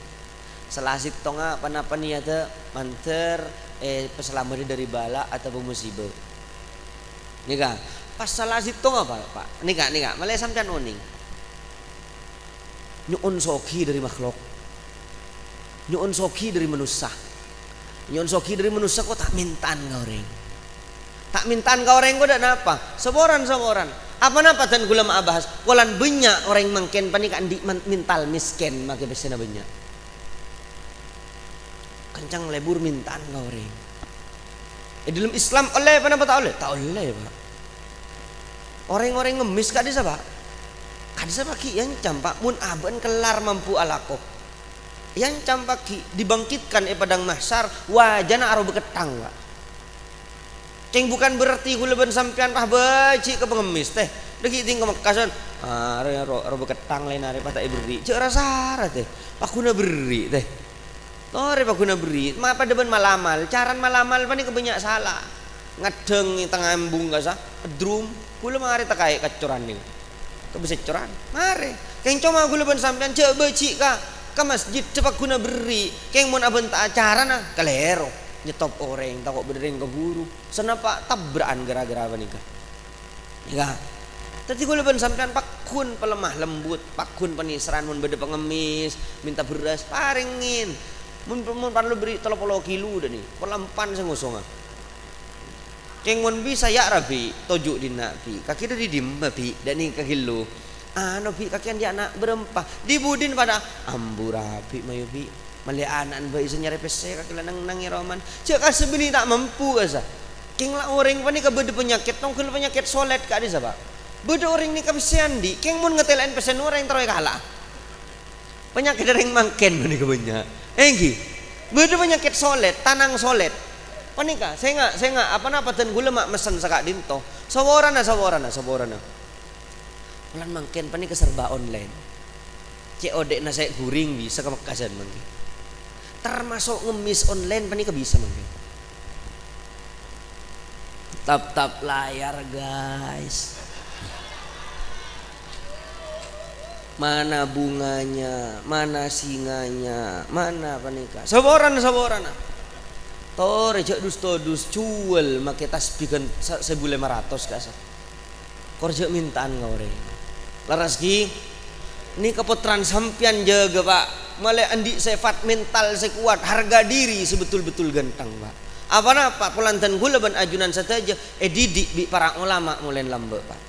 Selasit tonga panapa niata manter peselamari dari bala atau musibah. Nika pas selasit tonga Pak. Nika malah sampean oning. Nyuun soki dari makhluk. Nyuun soki dari manusia. Nyuun soki dari manusia kok tak mintaan goreng. Tak mintaan goreng kok dak napa? Saboran. Apa napa tan gula ma bahas? Walan banyak orang mangken panik andi mintal miskin make besena banyak. Kencang lebur mintaan goreng. Dalam Islam oleh apa napa tak oleh? Tak oleh, Pak. Orang-orang ngemis kak desa, Pak. Kak desa Pak yang campak mun aban kelar mampu alako. Yang campak dibangkitkan padang mahsyar wajana aro beketang, Pak. Ceng bukan berarti gula ben sampean pah baci ke pengemis teh. Deki ting ke Mekasan. Ro beketang lain hari patah beri. Cek rasa teh. Pakuna beri teh. Tore pakuna beri. Ma pada ben malamal. Caran malamal pani kebanyak salah. Ngadeng tengah embung gasa. Drum. Gula mari tak kayak kecuran nih. Kebisa curan. Mari. Keng cuma gula ben sampean cek baci ka. Ke masjid cepak guna beri. Keng mun aben tak acara nah kalero. Nyetop orang takut berdering ke guru senapa tabrakan gara-gara apa nikah ya tadi gue leban sampean pakun pelemah lembut pakun penisran mun beda pengemis minta beras paringin mun pan lu beri 30 kilo dah nih pelampan saya ngosong keng mun bisa ya rapi tojuk dina pi kaki dah didim pi dan nih kaki lu pi kakian dia anak berempah dibudin pada amburapi mayu pi malianan bayi senyare pese kaki lanang roman cek sebeni tak mampu asa keng la orang pani ka bede penyakit tong kul penyakit solet ka di sapa bede orang ni ka andi keng mun ngetelain pesen orang taroy kalah penyakit dereng mangken mani ka banyak enggi bede penyakit solet tanang solet pani ka saya enggak apa ten gula mak mesen sakak dinto saworana bulan mangken pani ka serba online COD na saya guring bisa ka Mekasan mangke termasuk ngemis online panik bisa mungkin tap layar guys mana bunganya mana singanya mana panika saboran tore cek dus cuel make tasbihan 1.500 kasa korja mintaan ngoreng laras ki ini kepotran sampian jaga Pak malah andi sifat mental sekuat harga diri sebetul-betul ganteng Pak apa pelantan gula ban ajunan saja didik bi para ulama mulai lambe Pak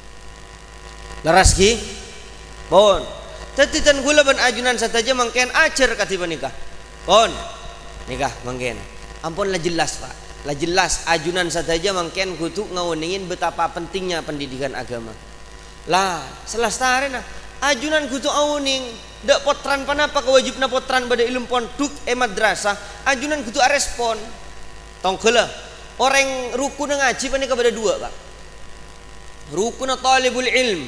laras ki bon tetitan gula ban ajunan saja mangken acer katiba nikah bon nikah mangken ampun lah jelas Pak lah jelas ajunan saja mangken kutu ngawoningin betapa pentingnya pendidikan agama lah selastare nah ajunan kutu awuning dak potran panapa kewajibna potran pada ilmu pondok madrasah ajunan kutu respon tongkela orang rukun ngaji panik kepada 2 Pak rukun talibul ilm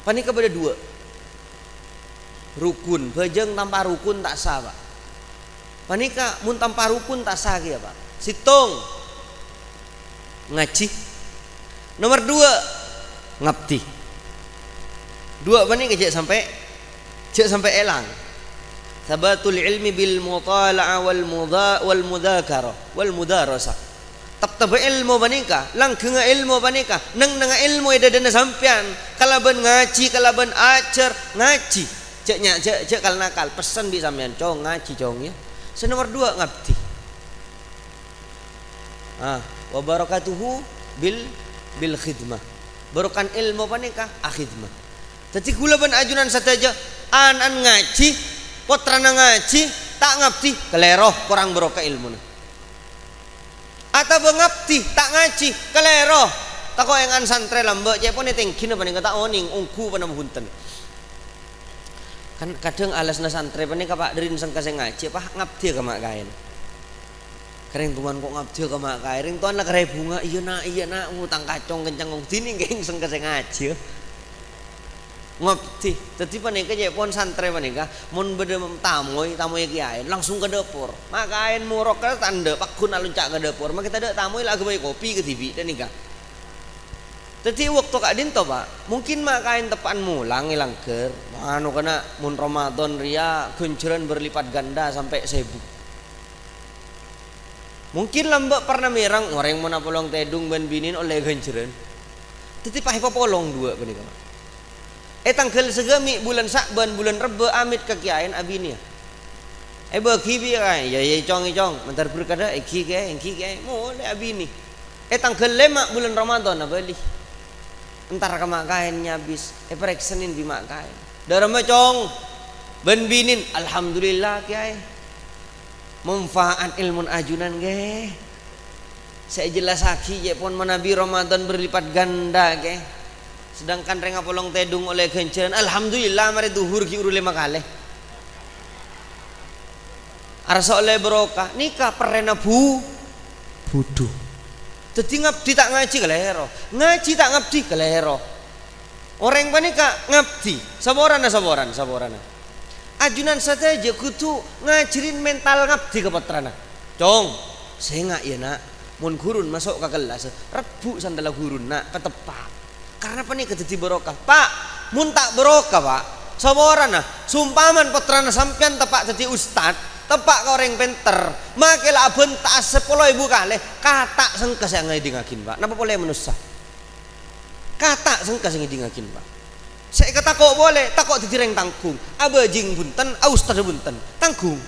panik kepada 2 rukun bajeng tanpa rukun tak sah Pak panika mun tanpa rukun tak sah ya Pak situng ngaji nomor 2 ngabdi 2 bani kecek sampai elang sabatul ilmi bil mutala'a wal mudzakarah wal mudarasah tap ilmu banika langgeng ilmu banika nang ilmu edadana sampean kalaban ngaji kalaban acer ngaji cek kal nakal pesan bi sampean cong ngaji cong ya nomor 2 ngabdi wa barakatuhu bil khidmah barokan ilmu banika akhidmah jadi gula ban ajunan saja anan ngaji potrana ngaji tak ngabdi keleroh kurang barokah ilmu atau ngabdi tak ngaji keleroh tako yang an santre lambe je pone tengkin paning kata oning ungku panam hunten Kan kadang alasna santri panika Pak derin sangka sing ngaji Pak ngabdi ka mak kain. Kering tuan kok ngabdi ka mak kain. Ring tuan nak kare bunga iya nak ngutang kacong kencang wong dini geng sangka sing ngaji. Ngabdi. Dadi panika je pon santri panika mun bede tamoy kiai langsung ke dapur. Mak kain murok ka tanda pakun alun cak ke dapur. Mak kita ada tamoy lagi bae kopi ke TV dan nika. Jadi waktu kak dinto Pak, mungkin mak kain tepan mulang ilang ker, anu kena mun Ramadan ria kuncuran berlipat ganda sampai 1000. Mungkin lambak pernah merang orang mau napolong tedung ben binin oleh kuncuran. Jadi pakai popolong dua benika Pak. Tanggal segami bulan Sakban bulan Rebe amit kekiain abinia. Bagi bi kai ya cong mentar berkada ki ke mulai abini. Tanggal 5 bulan Ramadan beli. Entar ke mak kainnya habis pereksenin di mak kain darah macong ben binin alhamdulillah kiai manfaat ilmu ajunan ge saya jelas haki je pon manabi Ramadan berlipat ganda ge sedangkan renga polong tedung oleh kenceran alhamdulillah mari duhur ki uru 5 kali arsa oleh berokah nikah perena budu. Jadi ngabdi tak ngaji ke lehero, ngaji tak ngabdi ke lehero. Orang panika ngabdi, saborana. Ajunan saja kudu ngajarin mental ngabdi ke putrana. Cong, saya nggak ya nak, mun gurun masuk ke kelas, rebu sandala gurun nak ketepak. Karena panika jadi barokah. Pak, mun tak barokah Pak, saborana. Sumpaman putrana sampean tepak jadi ustad. Tepak kau orang penter, makilah bentak 10.000 kali, kata sengkas yang ngidingakin Pak. Napa boleh menusa? Kata sengkas yang ngidingakin Pak. Saya kata kok boleh, tak kok ditireng tanggung. Abe jing bunten, ustad bunten, tanggung.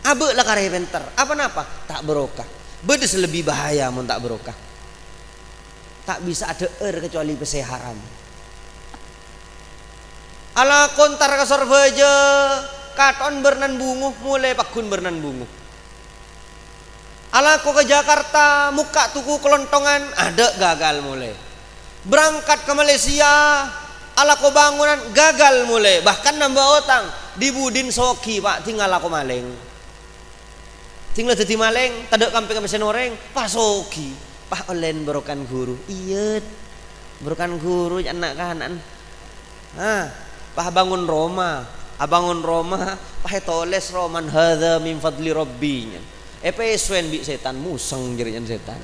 Abe lah karya penter. Apa napa? Tak berokah. Bedes lebih bahaya mun tak berokah. Tak bisa ada kecuali pese haram. Ala kontar kasar baja. Katon bernan bungu mulai pakun bernan bungu. Ala ko ke Jakarta muka tuku kelontongan ada gagal mulai. Berangkat ke Malaysia ala ko bangunan gagal mulai. Bahkan nambah otang di Budin Soki Pak tinggal aku maleng. Tinggal jadi maleng tadek kampung mesin oreng pasoki. Pak olen berokan guru. Iya. Berokan guru anak kanan. Pak bangun Roma. Abangun Roma, pakai toles Roman hadza min fadli rabbinya. Pesuen bi setan musang jerian setan.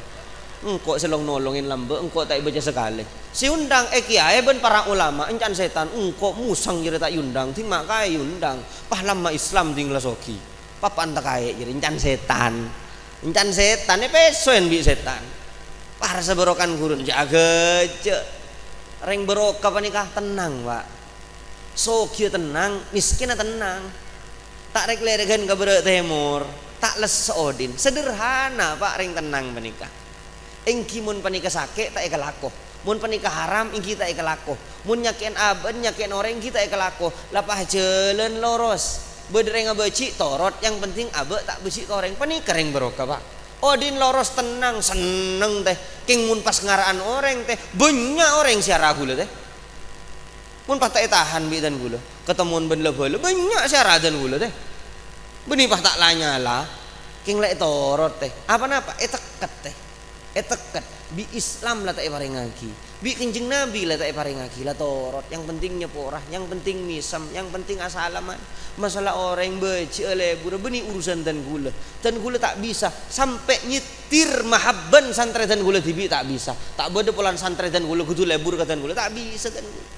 Engkau selong nolongin lambe, engkau tak baca sekali. Si undang kiai ben para ulama, encan setan, engkau musang jeri tak yundang, ting mak kai yundang. Pah lama Islam tinggal soki. Papan tak kai jeri encan setan. Encan setan, pesuen bi setan. Pah rasa berokan gurun jaga je. Reng berokah panikah tenang Pak. So kia tenang, miskin tenang. Tak rek leregan ke berat timur, tak les seodin. Sederhana Pak ring tenang menikah. Engki mun panika sakit tak eka lakoh. Mun panika haram engki tak eka lakoh. Mun nyakian aben nyakian orang kita eka lakoh. Lapah jalan loros. Bedereng abeci torot yang penting abe tak beci ke orang panika ring berokah Pak. Odin loros tenang seneng teh. King mun pas ngaraan orang teh banyak orang siara gula teh. Mun patai tahan bi dan gula ketemuan ben lebel banyak syarat dan gula teh benih tak lanyala king lek torot teh apa napa teket teh teket bi Islam lah tak paringaki bi kenjeng Nabi lah tak paringaki lah torot yang penting nyeporah yang penting misam yang penting asalaman masalah orang beci lebur benih urusan dan gula tak bisa sampai nyetir mahabban santri dan gula tibi tak bisa tak boleh polan santri dan gula kudu lebur ke dan gula tak bisa dan gula.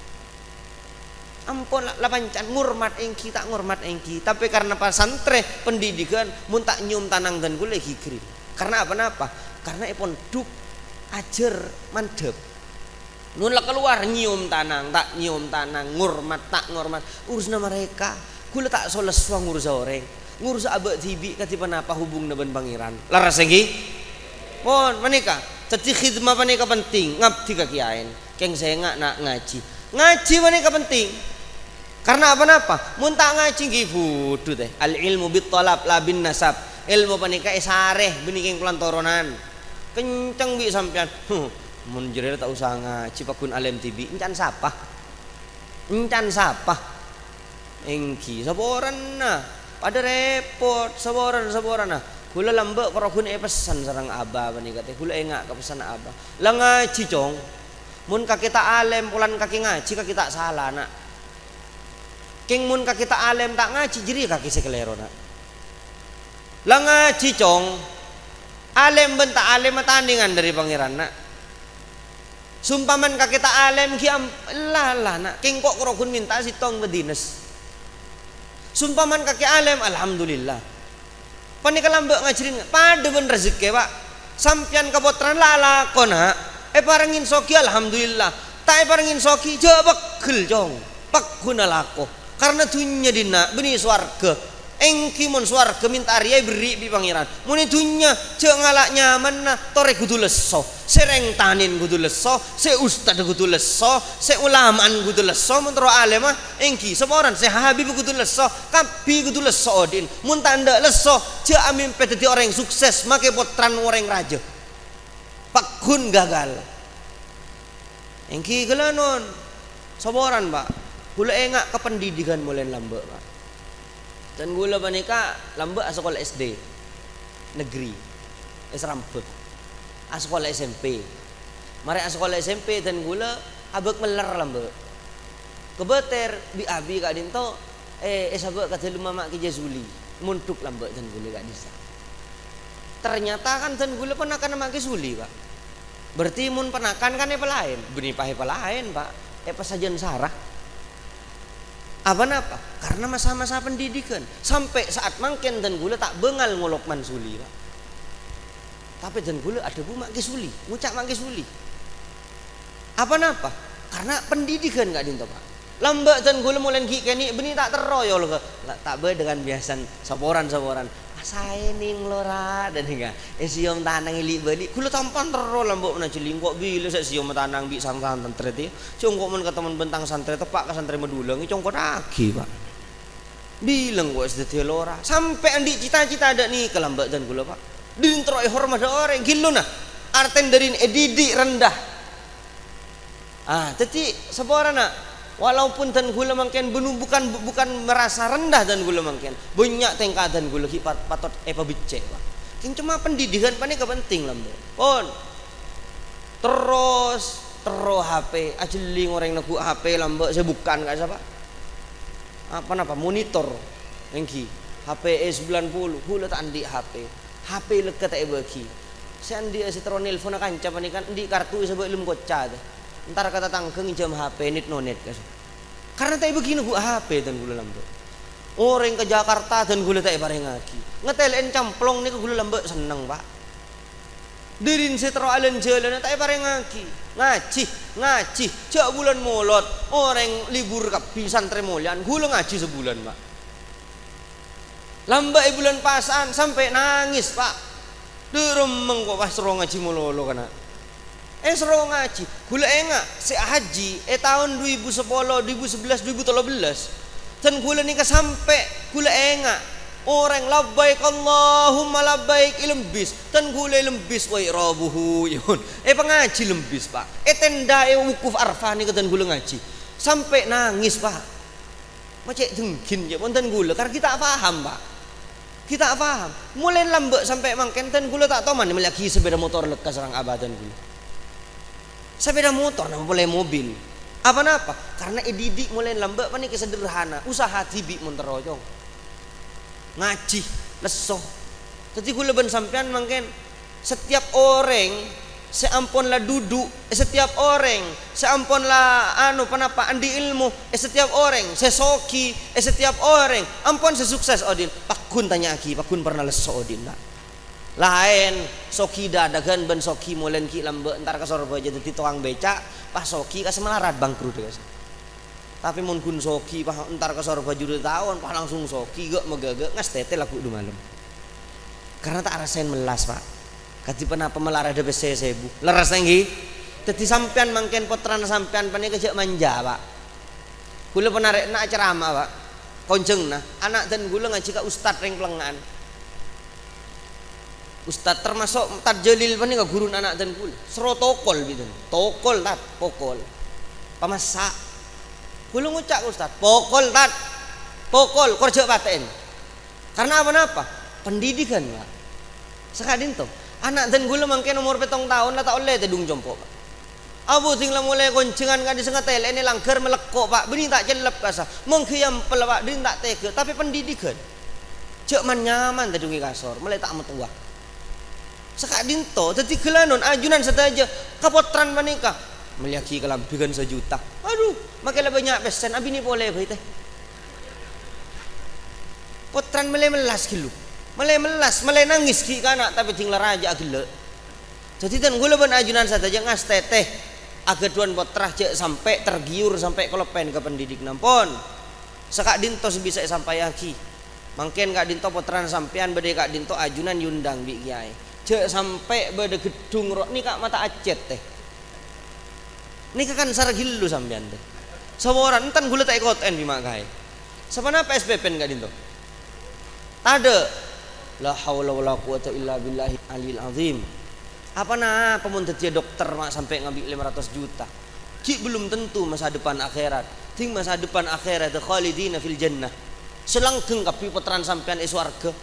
Ampun lah pancan ngurmat engki tak ngurmat engki tapi karena pas santre pendidikan mun tak nyium tanang dan gule hikri karena apa karena ipon duk ajar mandep nun lah keluar nyium tanang tak nyium tanang ngurmat tak ngurmat urusna mereka gule tak soles suang ngurus orang ngurus abek tibi katipan apa hubung dengan pangeran laras engki pon menikah jadi khidmah menikah penting ngabdi kakiain keng saya nak ngaji menikah penting. Karena apa mun tak ngaji nggih fudu teh al ilmu bit talab la bin nasab ilmu panika sareh benih king pelantoronan kenceng bi sampean mun jere tak usah ngaji pakun alim tibi encan sapa engki saboran nah pada repot saboran nah kula lambek karo kun pesan sareng abah bani kate kula engak ke pesan abah lah ngaji cong mun ka kita alem pulan kaki ngaji ka kita salah nak king mun ka kita alem tak ngaji jadi kaki sekelero nak lah ngaji cong alem bentak alem tandingan dari pangeran nak sumpaman ka kita alem ki lah nak king kok karo kun minta sitong bedines sumpaman kaki alem alhamdulillah pani kalambek ngajirin pada ben rezeki pak sampian kabotran lala kona parangin soki alhamdulillah tak parangin soki jabak gel jong pak guna lako karena dunya dina beni swarga engki mon swarga minta riya beri bi pangeran mun dunya je ngalak nyaman nah tore kudu leso sereng tanin kudu leso se ustad kudu leso se ulamaan kudu leso mun tero alim mah engki semoran se habib kudu leso kapi kudu leso odin mun tanda leso je amin pete di orang sukses make potran orang raja pak kun gagal engki gelanon semoran pak kula engak kependidikan mulai lambek pak dan gula panika lambek sekolah SD negeri Ramput sekolah SMP mari sekolah SMP dan gula abek meler lambek kebeter bi abi kak dinto sabek kata lu mama ki Jazuli muntuk lambek dan gula kak disa ternyata kan dan gula penakan nama ki Suli pak berarti mun penakan kan pelain benih pahe pelain pak pasajan sarah apa karena masa-masa pendidikan sampai saat mangken dan gula tak bengal ngolok mansuli pak tapi dan gula ada bu mak suli ngucap mak suli apa karena pendidikan gak dinto pak lambat dan gula mulai kini benih tak teroyol ke tak be dengan biasan saboran saya ning lora dan hingga siom tanang ili beli kula tampan tero lambok na ciling kok bila saya siom tanang bi sang-sang santri ti cong kok men ke teman bentang santri tepak ke santri medulang cong kok lagi pak bilang kok sedeti lora sampai andi cita-cita ada nih ke lambak dan gula pak dintroi hormat orang gilo nah arten dari edidi rendah tadi seborang nak walaupun dan gula mangken bukan merasa rendah dan gula mangken banyak tingkat dan gula patot pabicek pak yang cuma pendidikan panik penting lambok pon terus HP ajeling orang nagu HP lambok saya bukan gak siapa apa monitor engki HP E90 gula tak andi HP leket tak bagi saya andi asitron nelfon kanca panikan andi kartu sebab ilmu kocah ntar kata tangkeng jam HP nit nonet karena tak begini gua HP dan gula lambek orang ke Jakarta dan gula tak bareng lagi ngetelen camplong nih gula lambek seneng pak dirin setro alen jalan tak bareng lagi ngaji cak bulan molot orang libur kapi santri molian gula ngaji sebulan pak lambai bulan pasan sampai nangis pak deremeng kok pas suruh ngaji mololo kana suruh ngaji gula enggak si haji tahun 2010 2011 2013 dan gula nikah sampai gula enggak orang labbaik Allahumma labbaik ilembis dan gula lembis wa irabuhu yun pengaji lembis pak tenda wukuf arfah nih dan gula ngaji sampai nangis pak macam dengkin ya pun dan gula karena kita paham pak kita paham mulai lambek sampai mangken dan gula tak tahu mana lagi sepeda motor lekas orang abadan gula sepeda motor nama boleh mobil apa karena didik mulai lambek panik sederhana usaha tibi monterojong ngaji lesoh jadi gula ben sampean mangken setiap orang seampunlah duduk setiap orang seampunlah penapa andi ilmu setiap orang sesoki setiap orang ampun sesukses odin pakun tanya aki pakun pernah lesoh odin lah lain soki dadagan ben soki molen ki lambe entar ke sorba jadi tukang becak pas soki kas melarat bangkrut guys tapi mun kun soki pas entar ke sorba judul tahun pas langsung soki gak megagak ngas tete laku du malam karena tak rasain melas pak kati penapa melarah de bese sebu leras tinggi teti sampean mangken potran sampean pane kejak manja pak gula penarik nak ceramah pak konjeng nah anak dan gula ngaji ka ustad ring pelengan ustad termasuk tarjalil pani ka guru anak dan gula serotokol gitu tokol tat pokol pamasak gula ngucak ustad pokol tat pokol kerja paten. Karena apa? Pendidikan Pak. Sekadin to. Anak dan gula mangke umur 7 tahun lah tak oleh tedung jompo Pak. Abu tinggal mulai goncengan kan di sengatel ini langgar melekok Pak. Bini tak jelap kasar. Mengkiam pel Pak, bini tak tega. Tapi pendidikan. Cek man nyaman tedungi kasar, mulai tak metua. Sekadin to, tadi gelanon ajunan saja kapotran menikah. Meliaki kelampikan 1 juta. Aduh, makin banyak pesan. Abi ni boleh baik teh. Potran mulai melas kilu. Mulai melas, mulai nangis ki anak tapi tinggal raja gila. Jadi tan gula ban ajunan saja ngas teteh. Agak tuan potrah cek sampai tergiur sampai kelepen ke pendidik nampon. Sekak dinto bisa sampai aki. Mungkin kak dinto potran sampean bede kak dinto ajunan yundang bi kiai. Cek sampai bede gedung rok ni kak mata acet teh. Ni kan sargilu sampean teh. Saworan entan gula tak ikoten bi makai. Sapana PSPP kak dinto. Tade. La haula wala quwata illa billahi alil azim. Apa nah pemun dia dokter mak sampai ngambil 500 juta. Ki belum tentu masa depan akhirat. Ting masa depan akhirat khalidina fil jannah. Selanggeng kapi putran sampean swarga.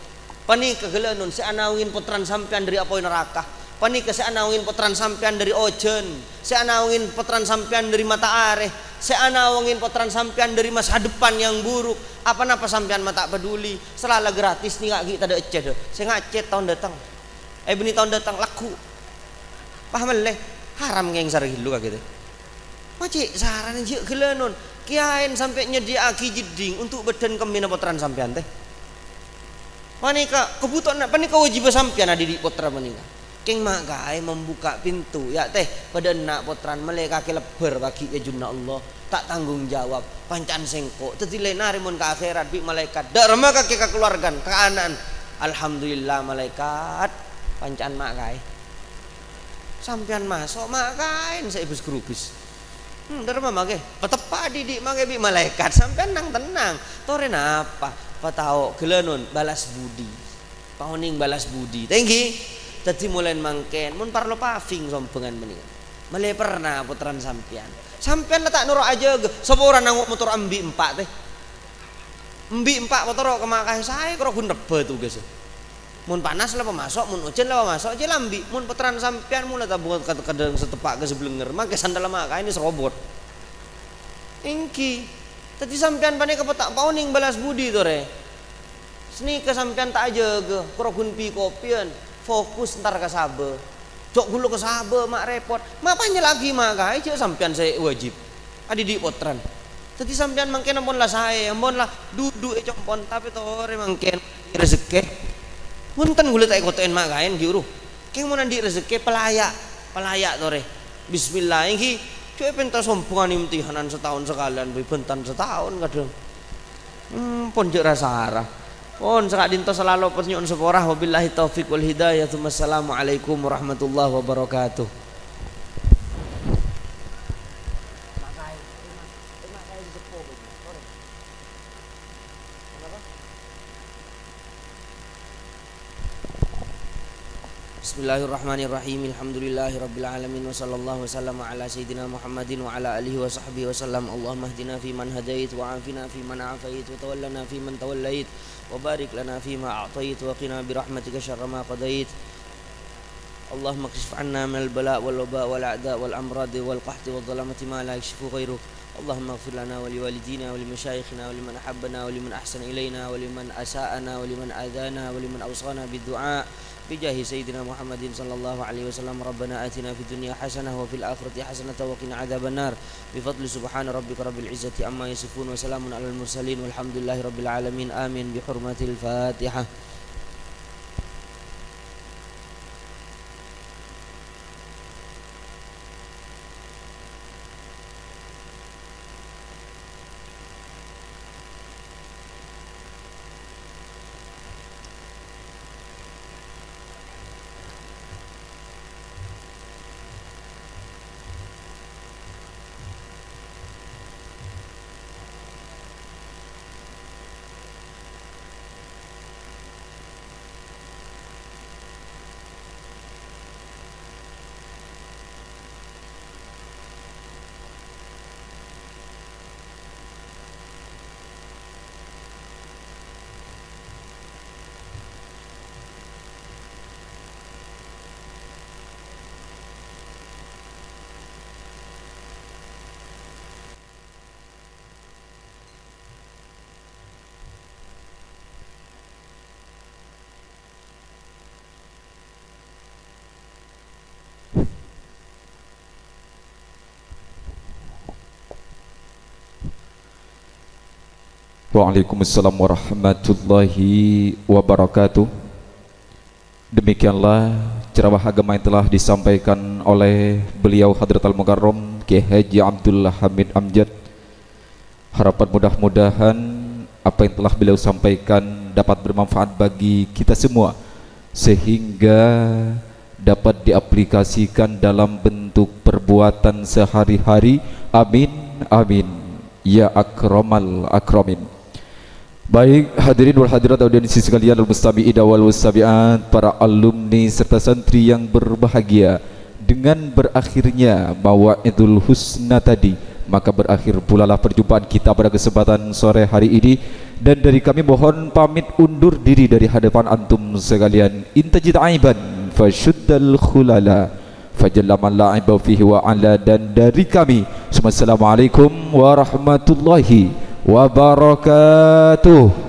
Pani kegelanon si anawin putran sampean dari apoi neraka. Pani ke si anawin putran sampean dari ojen. Si anawin putran sampean dari mata areh. Si anawin putran sampean dari masa depan yang buruk. Apa napa sampean mata peduli. Selala gratis nih kak kita ada ecet. Saya ngacet tahun datang. Beni tahun datang laku. Paham leh haram ngeng sargilu kak gitu. Macik saran je gelanon kiain sampai nyediaki jeding untuk badan kemina potran sampean teh. Panika kebutuhan panika wajib sampean ada di potra panika. Keng mak gae membuka pintu ya teh pada nak potran mele kaki leber bagi ya junna Allah tak tanggung jawab pancan sengko tetile narimun ke akhirat bi malaikat darma kaki kekeluargan ke anan alhamdulillah malaikat pancan mak gae sampean masuk mak kain saya ibus gerubis darma mage petepa didik mage bi malaikat sampean nang tenang toren apa patao gelanon balas budi pauning balas budi tinggi tadi mulai mangken mun parlo paving sompengan mendingan male pernah putran sampean letak nurok aja ge sapa ora nanguk motor ambi 4 teh ambi 4 motor ke makai saya karo gun rebe tuh guys mun panas lah pemasok mun ujan lah pemasok aja lambi mun putran sampean mulai tabung kadang setepak ke sebelenger make sandal makai ini serobot ingki tadi sampean pane kepetak pauning balas budi tuh re seni ke sampean tak aja ge karo gun pi kopian fokus ntar ke sabe cok gulu ke sabe mak repot makanya lagi mak guys cek sampean saya wajib adi di potran tadi sampean mangken ampun lah saya ampun lah duduk compon tapi tore mangken rezeki punten gulu tak ikoten mak gaen diuruh keng mun di rezeki pelayak tore bismillah iki cek pentas sompungan imtihanan setahun sekalian bentan setahun kadang pun jek rasa arah pun sekak dinto selalu penyuun seporah wabillahi taufiq wal hidayah assalamualaikum warahmatullahi wabarakatuh. Bismillahirrahmanirrahim. Alhamdulillahirabbil alamin wa sallallahu wasallam ala sayyidina Muhammadin wa ala alihi wa sahbihi wasallam. Allahumma hdina fi man hadait wa afina fi man afait wa tawallana fi man tawallait wa barik lana fi ma a'tait wa qina bi rahmatika syarra ma qadait. Allahumma kshif 'anna minal bala' wal waba' wal a'da' wal amrad wal qahti wal dhalamati ma la yakshifu ghairuk. Allahumma ighfir lana wa liwalidina wa limashayikhina wa liman ahabbana wa liman ahsana ilaina wa liman asa'ana wa liman adana wa liman awsana bid du'a. بجاه سيدنا محمد صلى الله عليه وسلم ربنا آتنا في الدنيا حسنة وفي الآخرة حسنة وقنا عذاب النار بفضل سبحان ربك رب العزة عما يصفون وسلام على المرسلين والحمد لله رب العالمين آمين بحرمة الفاتحة. Waalaikumsalam warahmatullahi wabarakatuh. Demikianlah ceramah agama yang telah disampaikan oleh beliau Hadratul Mukarram Kiai Haji Abdullah Hamid Amjad. Harapan mudah-mudahan apa yang telah beliau sampaikan dapat bermanfaat bagi kita semua, sehingga dapat diaplikasikan dalam bentuk perbuatan sehari-hari. Amin, amin, ya akramal akramin. Baik hadirin wal hadirat audiensi sekalian, al-mustami'in wal mustabi'at, para alumni serta santri yang berbahagia, dengan berakhirnya Mawa'idul Husna tadi, maka berakhir pula lah perjumpaan kita pada kesempatan sore hari ini. Dan dari kami mohon pamit undur diri dari hadapan antum sekalian. Intajid aiban fashuddal khulala fajallaman la'iba fihi wa ala. Dan dari kami Assalamualaikum warahmatullahi wabarakatuh.